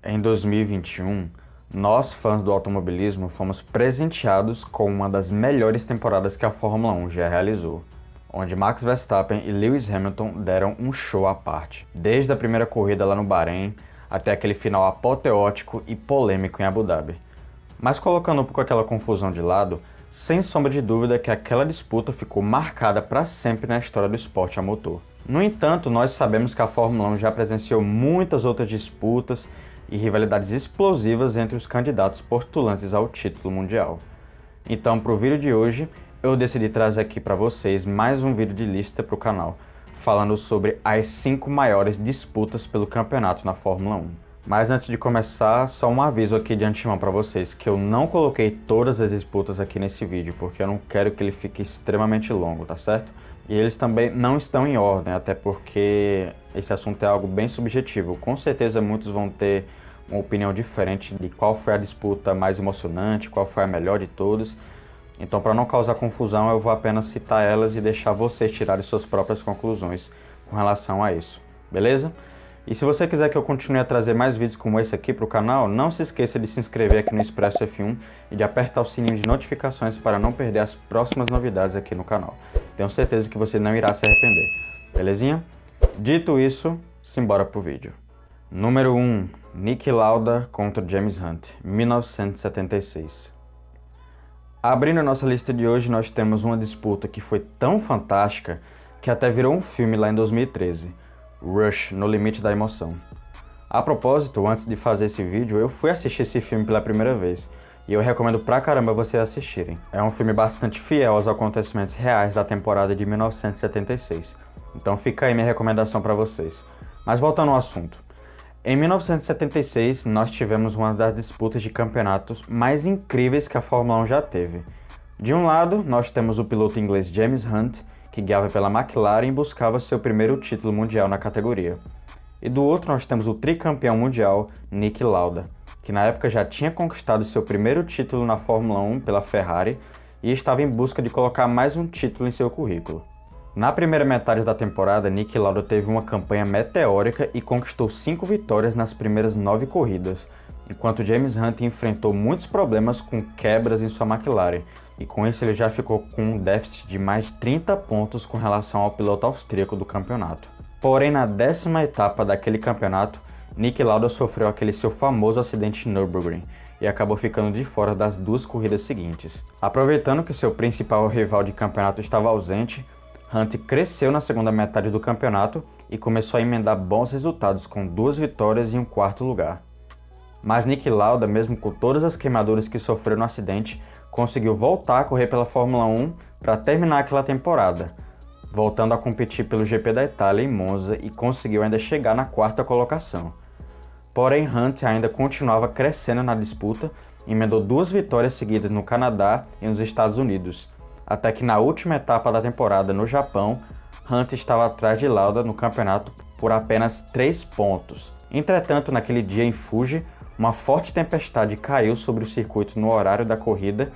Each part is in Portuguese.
Em 2021, nós, fãs do automobilismo, fomos presenteados com uma das melhores temporadas que a Fórmula 1 já realizou, onde Max Verstappen e Lewis Hamilton deram um show à parte, desde a primeira corrida lá no Bahrein até aquele final apoteótico e polêmico em Abu Dhabi. Mas colocando um pouco aquela confusão de lado, sem sombra de dúvida que aquela disputa ficou marcada para sempre na história do esporte a motor. No entanto, nós sabemos que a Fórmula 1 já presenciou muitas outras disputas e rivalidades explosivas entre os candidatos postulantes ao título mundial. Então, para o vídeo de hoje, eu decidi trazer aqui para vocês mais um vídeo de lista para o canal, falando sobre as 5 maiores disputas pelo campeonato na Fórmula 1. Mas antes de começar, só um aviso aqui de antemão para vocês, que eu não coloquei todas as disputas aqui nesse vídeo, porque eu não quero que ele fique extremamente longo, tá certo? E eles também não estão em ordem, até porque esse assunto é algo bem subjetivo. Com certeza muitos vão ter uma opinião diferente de qual foi a disputa mais emocionante, qual foi a melhor de todas. Então, para não causar confusão, eu vou apenas citar elas e deixar vocês tirarem suas próprias conclusões com relação a isso, beleza? E se você quiser que eu continue a trazer mais vídeos como esse aqui para o canal, não se esqueça de se inscrever aqui no Expresso F1 e de apertar o sininho de notificações para não perder as próximas novidades aqui no canal. Tenho certeza que você não irá se arrepender, belezinha? Dito isso, simbora pro vídeo. Número 1. Niki Lauda contra James Hunt, 1976. Abrindo a nossa lista de hoje, nós temos uma disputa que foi tão fantástica que até virou um filme lá em 2013, Rush, No Limite da Emoção. A propósito, antes de fazer esse vídeo, eu fui assistir esse filme pela primeira vez, e eu recomendo pra caramba vocês assistirem. É um filme bastante fiel aos acontecimentos reais da temporada de 1976, então fica aí minha recomendação pra vocês. Mas voltando ao assunto. Em 1976, nós tivemos uma das disputas de campeonatos mais incríveis que a Fórmula 1 já teve. De um lado, nós temos o piloto inglês James Hunt, que guiava pela McLaren e buscava seu primeiro título mundial na categoria. E do outro, nós temos o tricampeão mundial Niki Lauda, que na época já tinha conquistado seu primeiro título na Fórmula 1 pela Ferrari e estava em busca de colocar mais um título em seu currículo. Na primeira metade da temporada, Niki Lauda teve uma campanha meteórica e conquistou 5 vitórias nas primeiras 9 corridas, enquanto James Hunt enfrentou muitos problemas com quebras em sua McLaren, e com isso ele já ficou com um déficit de mais de 30 pontos com relação ao piloto austríaco do campeonato. Porém, na 10ª etapa daquele campeonato, Niki Lauda sofreu aquele seu famoso acidente em Nürburgring e acabou ficando de fora das 2 corridas seguintes. Aproveitando que seu principal rival de campeonato estava ausente, Hunt cresceu na segunda metade do campeonato e começou a emendar bons resultados com 2 vitórias e um 4º lugar. Mas Niki Lauda, mesmo com todas as queimaduras que sofreu no acidente, conseguiu voltar a correr pela Fórmula 1 para terminar aquela temporada, voltando a competir pelo GP da Itália em Monza e conseguiu ainda chegar na 4ª colocação. Porém, Hunt ainda continuava crescendo na disputa e emendou 2 vitórias seguidas no Canadá e nos Estados Unidos, até que na última etapa da temporada no Japão, Hunt estava atrás de Lauda no campeonato por apenas 3 pontos. Entretanto, naquele dia em Fuji, uma forte tempestade caiu sobre o circuito no horário da corrida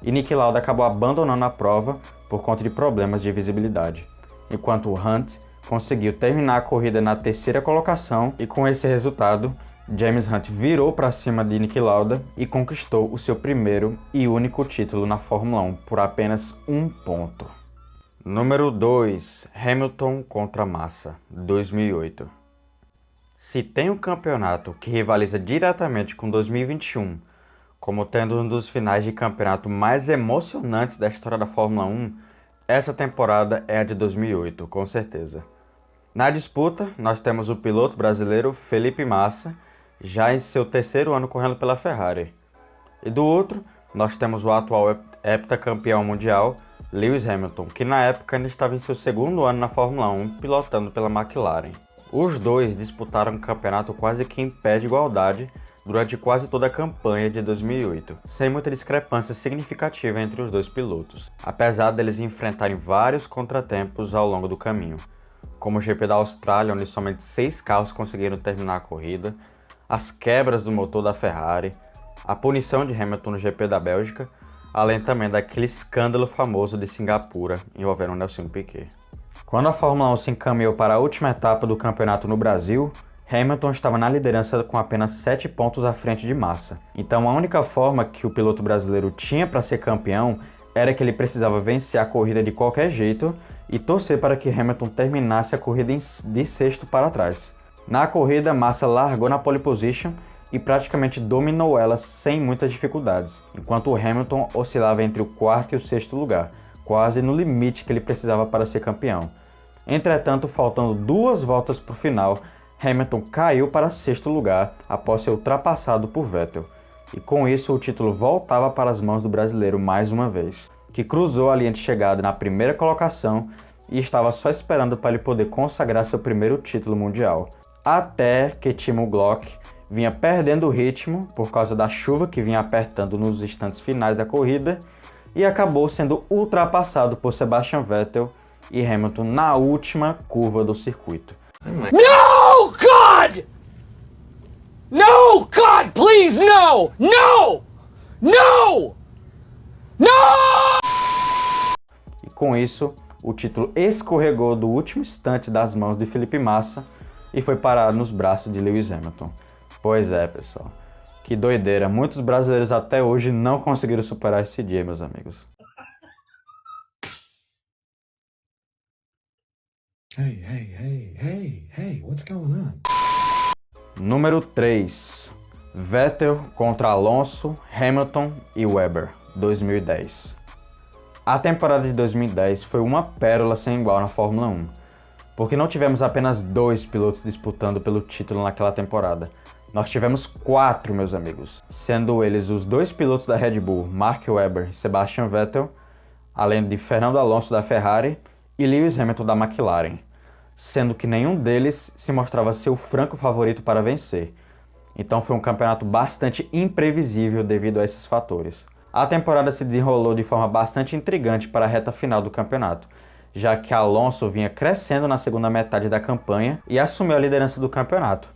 e Niki Lauda acabou abandonando a prova por conta de problemas de visibilidade, enquanto Hunt conseguiu terminar a corrida na 3ª colocação e com esse resultado, James Hunt virou para cima de Niki Lauda e conquistou o seu primeiro e único título na Fórmula 1 por apenas 1 ponto. Número 2. Hamilton contra Massa, 2008. Se tem um campeonato que rivaliza diretamente com 2021, como tendo um dos finais de campeonato mais emocionantes da história da Fórmula 1, essa temporada é a de 2008, com certeza. Na disputa, nós temos o piloto brasileiro Felipe Massa, já em seu 3º ano correndo pela Ferrari. E do outro, nós temos o atual heptacampeão mundial, Lewis Hamilton, que na época ainda estava em seu 2º ano na Fórmula 1, pilotando pela McLaren. Os dois disputaram o campeonato quase que em pé de igualdade durante quase toda a campanha de 2008, sem muita discrepância significativa entre os dois pilotos, apesar deles enfrentarem vários contratempos ao longo do caminho, como o GP da Austrália, onde somente 6 carros conseguiram terminar a corrida, as quebras do motor da Ferrari, a punição de Hamilton no GP da Bélgica, além também daquele escândalo famoso de Singapura envolvendo Nelson Piquet. Quando a Fórmula 1 se encaminhou para a última etapa do campeonato no Brasil, Hamilton estava na liderança com apenas 7 pontos à frente de Massa. Então a única forma que o piloto brasileiro tinha para ser campeão era que ele precisava vencer a corrida de qualquer jeito e torcer para que Hamilton terminasse a corrida de sexto para trás. Na corrida, Massa largou na pole position e praticamente dominou ela sem muitas dificuldades, enquanto o Hamilton oscilava entre o quarto e o sexto lugar, quase no limite que ele precisava para ser campeão. Entretanto, faltando 2 voltas para o final, Hamilton caiu para sexto lugar após ser ultrapassado por Vettel. E com isso o título voltava para as mãos do brasileiro mais uma vez, que cruzou a linha de chegada na primeira colocação e estava só esperando para ele poder consagrar seu primeiro título mundial. Até que Timo Glock vinha perdendo o ritmo por causa da chuva que vinha apertando nos instantes finais da corrida e acabou sendo ultrapassado por Sebastian Vettel e Hamilton na última curva do circuito. No, God! No, God, please, no! No! No! No! E com isso, o título escorregou do último instante das mãos de Felipe Massa e foi parar nos braços de Lewis Hamilton. Pois é, pessoal. Que doideira. Muitos brasileiros até hoje não conseguiram superar esse dia, meus amigos. Hey, what's going on? Número 3. Vettel contra Alonso, Hamilton e Webber, 2010. A temporada de 2010 foi uma pérola sem igual na Fórmula 1, porque não tivemos apenas 2 pilotos disputando pelo título naquela temporada. Nós tivemos 4, meus amigos, sendo eles os 2 pilotos da Red Bull, Mark Webber e Sebastian Vettel, além de Fernando Alonso da Ferrari e Lewis Hamilton da McLaren, sendo que nenhum deles se mostrava ser o franco favorito para vencer. Então foi um campeonato bastante imprevisível devido a esses fatores. A temporada se desenrolou de forma bastante intrigante para a reta final do campeonato, já que Alonso vinha crescendo na segunda metade da campanha e assumiu a liderança do campeonato,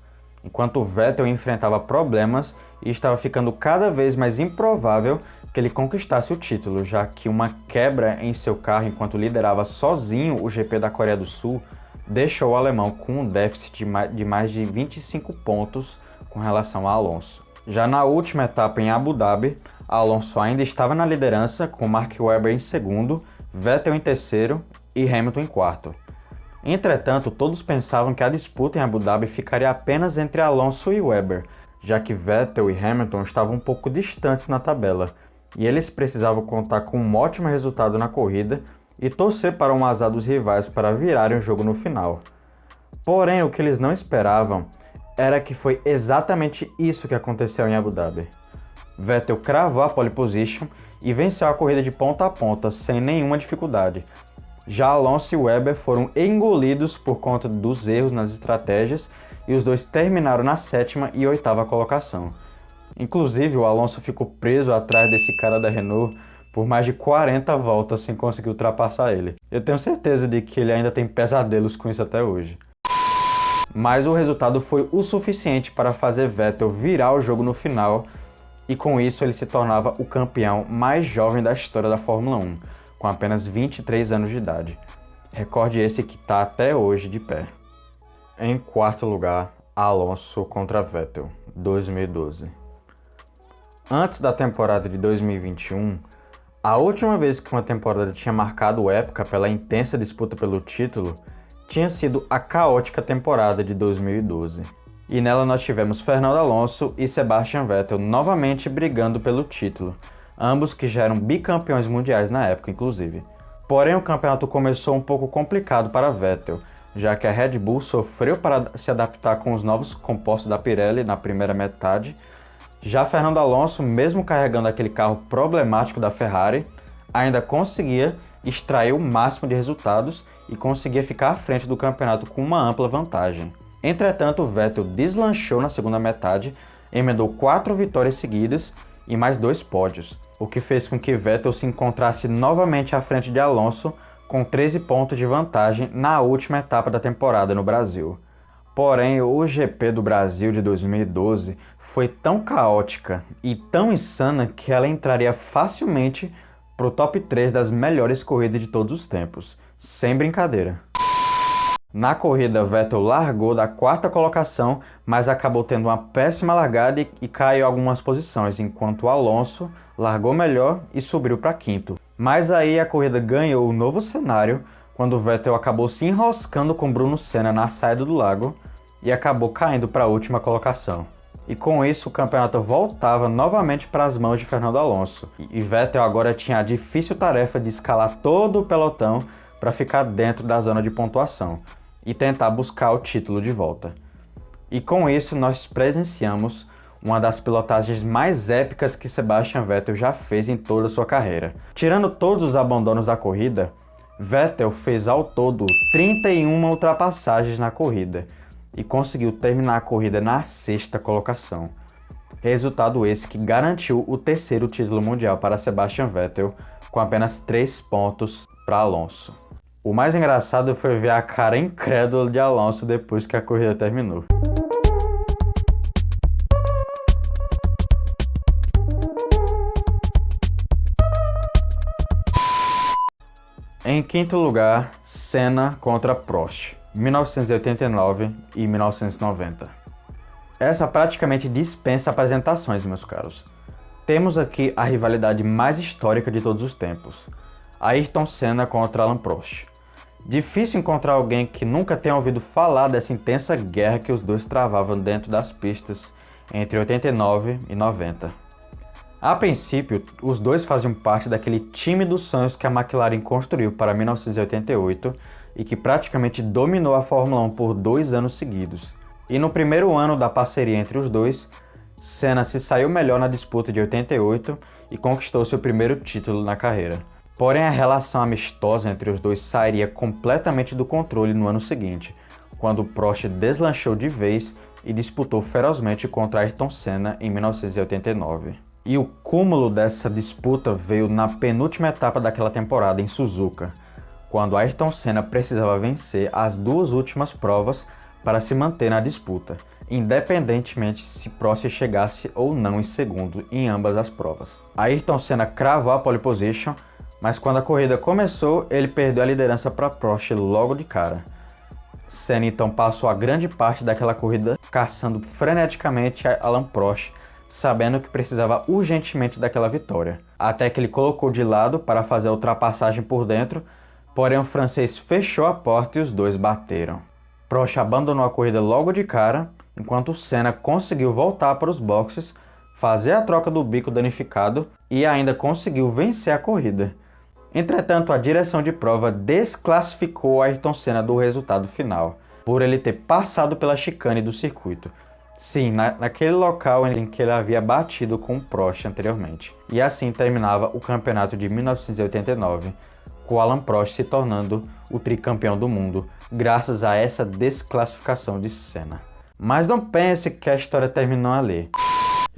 enquanto Vettel enfrentava problemas e estava ficando cada vez mais improvável que ele conquistasse o título, já que uma quebra em seu carro enquanto liderava sozinho o GP da Coreia do Sul deixou o alemão com um déficit de mais de 25 pontos com relação a Alonso. Já na última etapa em Abu Dhabi, Alonso ainda estava na liderança, com Mark Webber em segundo, Vettel em terceiro e Hamilton em quarto. Entretanto, todos pensavam que a disputa em Abu Dhabi ficaria apenas entre Alonso e Webber, já que Vettel e Hamilton estavam um pouco distantes na tabela, e eles precisavam contar com um ótimo resultado na corrida e torcer para um azar dos rivais para virarem o jogo no final. Porém, o que eles não esperavam era que foi exatamente isso que aconteceu em Abu Dhabi. Vettel cravou a pole position e venceu a corrida de ponta a ponta sem nenhuma dificuldade. Já Alonso e Webber foram engolidos por conta dos erros nas estratégias e os dois terminaram na 7ª e 8ª colocação. Inclusive, o Alonso ficou preso atrás desse cara da Renault por mais de 40 voltas sem conseguir ultrapassar ele. Eu tenho certeza de que ele ainda tem pesadelos com isso até hoje. Mas o resultado foi o suficiente para fazer Vettel virar o jogo no final e com isso ele se tornava o campeão mais jovem da história da Fórmula 1, com apenas 23 anos de idade. Recorde esse que está até hoje de pé. Em quarto lugar, Alonso contra Vettel, 2012. Antes da temporada de 2021, a última vez que uma temporada tinha marcado época pela intensa disputa pelo título tinha sido a caótica temporada de 2012. E nela nós tivemos Fernando Alonso e Sebastian Vettel novamente brigando pelo título, ambos que já eram bicampeões mundiais na época, inclusive. Porém, o campeonato começou um pouco complicado para Vettel, já que a Red Bull sofreu para se adaptar com os novos compostos da Pirelli na primeira metade. Já Fernando Alonso, mesmo carregando aquele carro problemático da Ferrari, ainda conseguia extrair o máximo de resultados e conseguia ficar à frente do campeonato com uma ampla vantagem. Entretanto, Vettel deslanchou na segunda metade, emendou 4 vitórias seguidas e mais 2 pódios, o que fez com que Vettel se encontrasse novamente à frente de Alonso com 13 pontos de vantagem na última etapa da temporada no Brasil. Porém, o GP do Brasil de 2012 foi tão caótica e tão insana que ela entraria facilmente para o top 3 das melhores corridas de todos os tempos, sem brincadeira. Na corrida, Vettel largou da 4ª colocação, mas acabou tendo uma péssima largada e caiu algumas posições, enquanto Alonso largou melhor e subiu para 5º. Mas aí a corrida ganhou um novo cenário, quando Vettel acabou se enroscando com Bruno Senna na saída do lago e acabou caindo para a última colocação. E com isso o campeonato voltava novamente para as mãos de Fernando Alonso. E Vettel agora tinha a difícil tarefa de escalar todo o pelotão para ficar dentro da zona de pontuação e tentar buscar o título de volta. E com isso nós presenciamos uma das pilotagens mais épicas que Sebastian Vettel já fez em toda a sua carreira. Tirando todos os abandonos da corrida, Vettel fez ao todo 31 ultrapassagens na corrida e conseguiu terminar a corrida na 6ª colocação. Resultado esse que garantiu o 3º título mundial para Sebastian Vettel, com apenas 3 pontos para Alonso. O mais engraçado foi ver a cara incrédula de Alonso depois que a corrida terminou. Em 5º lugar, Senna contra Prost, 1989 e 1990. Essa praticamente dispensa apresentações, meus caros. Temos aqui a rivalidade mais histórica de todos os tempos, Ayrton Senna contra Alain Prost. Difícil encontrar alguém que nunca tenha ouvido falar dessa intensa guerra que os dois travavam dentro das pistas entre 89 e 90. A princípio, os dois faziam parte daquele time dos sonhos que a McLaren construiu para 1988 e que praticamente dominou a Fórmula 1 por 2 anos seguidos. E no primeiro ano da parceria entre os dois, Senna se saiu melhor na disputa de 88 e conquistou seu primeiro título na carreira. Porém, a relação amistosa entre os dois sairia completamente do controle no ano seguinte, quando Prost deslanchou de vez e disputou ferozmente contra Ayrton Senna em 1989. E o cúmulo dessa disputa veio na penúltima etapa daquela temporada em Suzuka, quando Ayrton Senna precisava vencer as 2 últimas provas para se manter na disputa, independentemente se Prost chegasse ou não em segundo em ambas as provas. Ayrton Senna cravou a pole position, mas quando a corrida começou, ele perdeu a liderança para Prost logo de cara. Senna então passou a grande parte daquela corrida caçando freneticamente Alain Prost, sabendo que precisava urgentemente daquela vitória, até que ele colocou de lado para fazer a ultrapassagem por dentro, porém o francês fechou a porta e os dois bateram. Prost abandonou a corrida logo de cara, enquanto Senna conseguiu voltar para os boxes, fazer a troca do bico danificado e ainda conseguiu vencer a corrida. Entretanto, a direção de prova desclassificou Ayrton Senna do resultado final, por ele ter passado pela chicane do circuito. Sim, naquele local em que ele havia batido com o Prost anteriormente. E assim terminava o campeonato de 1989, com Alain Prost se tornando o tricampeão do mundo, graças a essa desclassificação de Senna. Mas não pense que a história terminou ali.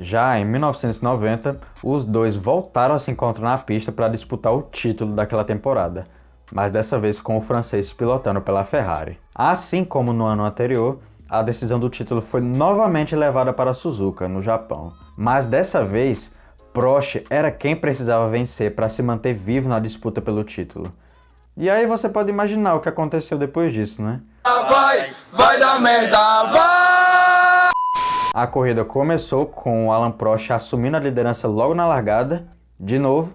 Já em 1990, os dois voltaram a se encontrar na pista para disputar o título daquela temporada, mas dessa vez com o francês pilotando pela Ferrari. Assim como no ano anterior, a decisão do título foi novamente levada para Suzuka, no Japão. Mas dessa vez, Prost era quem precisava vencer para se manter vivo na disputa pelo título. E aí você pode imaginar o que aconteceu depois disso, né? Vai dar merda, vai! A corrida começou com o Alain Prost assumindo a liderança logo na largada, de novo.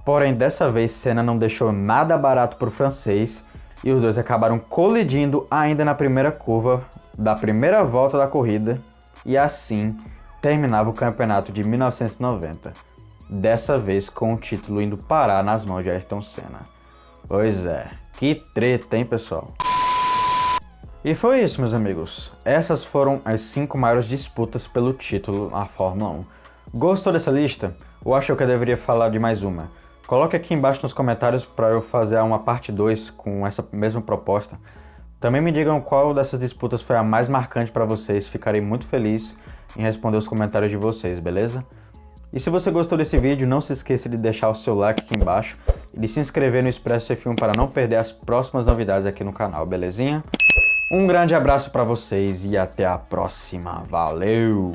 Porém, dessa vez, Senna não deixou nada barato para o francês e os dois acabaram colidindo ainda na primeira curva da primeira volta da corrida e assim terminava o campeonato de 1990. Dessa vez com o título indo parar nas mãos de Ayrton Senna. Pois é, que treta, hein, pessoal? E foi isso, meus amigos. Essas foram as 5 maiores disputas pelo título na Fórmula 1. Gostou dessa lista? Ou achou que eu deveria falar de mais uma? Coloque aqui embaixo nos comentários para eu fazer uma parte 2 com essa mesma proposta. Também me digam qual dessas disputas foi a mais marcante para vocês. Ficarei muito feliz em responder os comentários de vocês, beleza? E se você gostou desse vídeo, não se esqueça de deixar o seu like aqui embaixo e de se inscrever no Expresso F1 para não perder as próximas novidades aqui no canal, belezinha? Um grande abraço para vocês e até a próxima. Valeu!